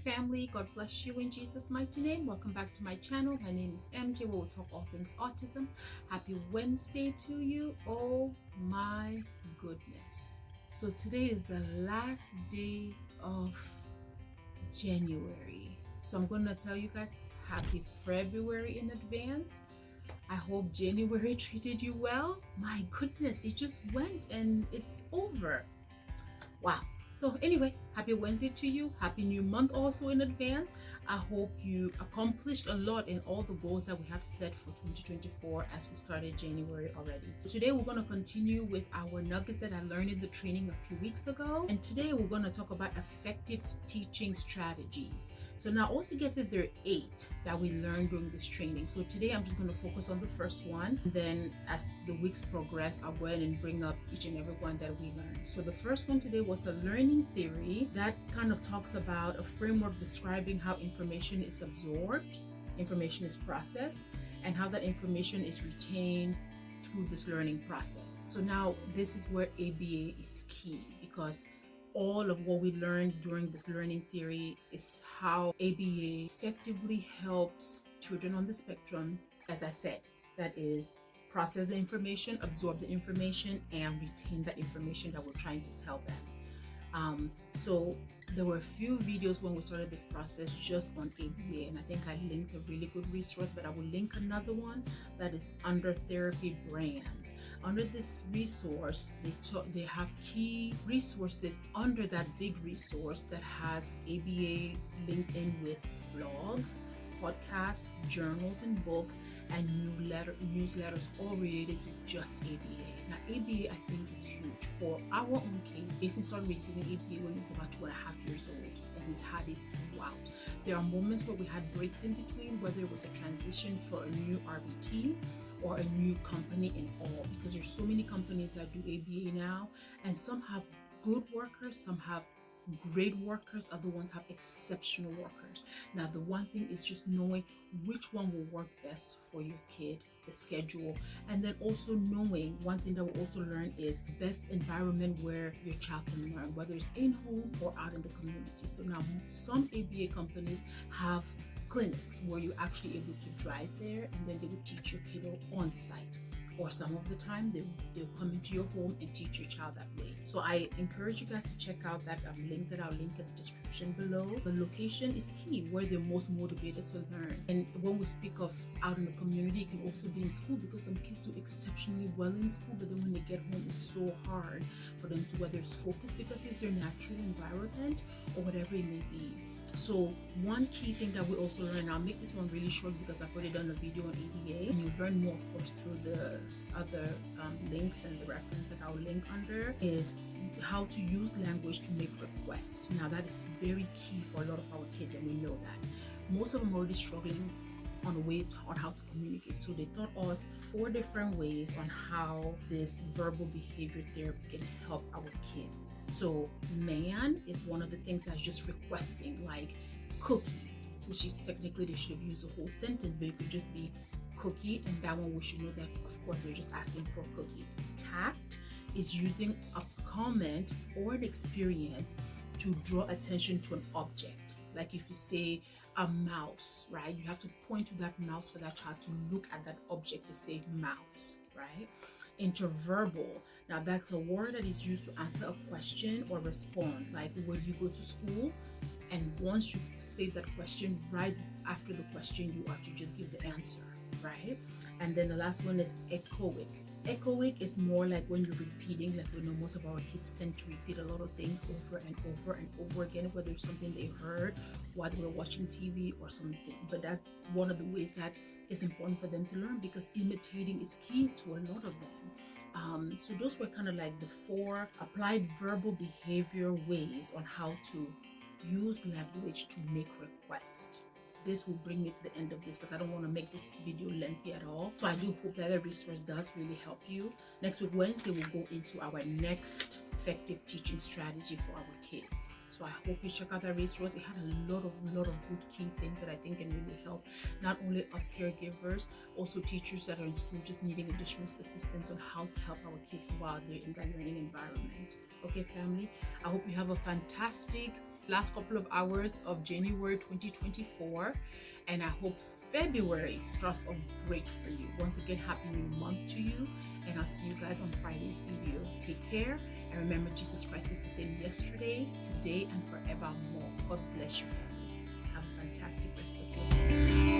family. God bless you in Jesus' mighty name. Welcome back to my channel. My name is MJ, where we'll talk all things autism. Happy Wednesday to you. Oh my goodness. So today is the last day of January. So I'm going to tell you guys happy February in advance. I hope January treated you well. My goodness, it just went and it's over. Wow. So anyway, happy Wednesday to you. Happy new month also in advance. I hope you accomplished a lot in all the goals that we have set for 2024 as we started January already. Today we're going to continue with our nuggets that I learned in the training a few weeks ago. And today we're going to talk about effective teaching strategies. So now altogether there are 8 that we learned during this training. So today I'm just going to focus on the first one. And then as the weeks progress, I'll go ahead and bring up each and every one that we learned. So the first one today was the learning theory. That kind of talks about a framework describing how information is absorbed, information is processed, and how that information is retained through this learning process. So now this is where ABA is key, because all of what we learned during this learning theory is how ABA effectively helps children on the spectrum, as I said, that is process the information, absorb the information, and retain that information that we're trying to tell them. So there were a few videos when we started this process just on ABA, and I think I linked a really good resource, but I will link another one that is under Therapy Brands. Under this resource, they have key resources under that big resource that has ABA linked in with blogs, podcasts, journals and books, and newsletters all related to just ABA. Now ABA I think is huge. For our own case, Jayson started receiving ABA when he was about 2.5 years old, and he's had it throughout. There are moments where we had breaks in between, whether it was a transition for a new RBT or a new company and all, because there's so many companies that do ABA now, and some have good workers, some have great workers, other ones have exceptional workers. Now the one thing is just knowing which one will work best for your kid, the schedule, and then also knowing one thing that we also learn is best environment where your child can learn, whether it's in home or out in the community. So now some ABA companies have clinics where you're actually able to drive there, and then they will teach your kiddo on site, or some of the time they'll come into your home and teach your child that way. So I encourage you guys to check out that link that I'll link in the description below. The location is key, where they're most motivated to learn. And when we speak of out in the community, it can also be in school, because some kids do exceptionally well in school, but then when they get home it's so hard for them to, whether it's focus because it's their natural environment or whatever it may be. So one key thing that we also learn, I'll make this one really short because I've already done a video on ABA, and you'll learn more of course through the other links and the reference that I'll link under, is how to use language to make requests. Now that is very key for a lot of our kids, and we know that most of them are already struggling on how to communicate. So they taught us 4 different ways on how this verbal behavior therapy can help our kids. So man is one of the things that's just requesting, like cookie, which is technically they should have used a whole sentence, but it could just be cookie, and that one we should know that of course they're just asking for a cookie. Tact is using a comment or an experience to draw attention to an object. Like if you say a mouse, right? You have to point to that mouse for that child to look at that object to say mouse, right? Interverbal. Now that's a word that is used to answer a question or respond. Like when you go to school, and once you state that question, right after the question, you are to just give the answer, right? And then the last one is echoic. Echoic is more like when you're repeating, like we know most of our kids tend to repeat a lot of things over and over and over again, whether it's something they heard while they were watching TV or something. But that's one of the ways that is important for them to learn, because imitating is key to a lot of them. So those were kind of like the 4 applied verbal behavior ways on how to use language to make requests. This will bring me to the end of this, because I don't want to make this video lengthy at all. So I do hope that the resource does really help you. Next week, Wednesday, we'll go into our next effective teaching strategy for our kids. So I hope you check out that resource. It had a lot of good key things that I think can really help not only us caregivers, also teachers that are in school just needing additional assistance on how to help our kids while they're in that learning environment. Okay, family, I hope you have a fantastic last couple of hours of January 2024, and I hope February starts off great for you. Once again, happy new month to you, and I'll see you guys on Friday's video. Take care, and remember, Jesus Christ is the same yesterday, today, and forevermore. God bless you, family. Have a fantastic rest of your day.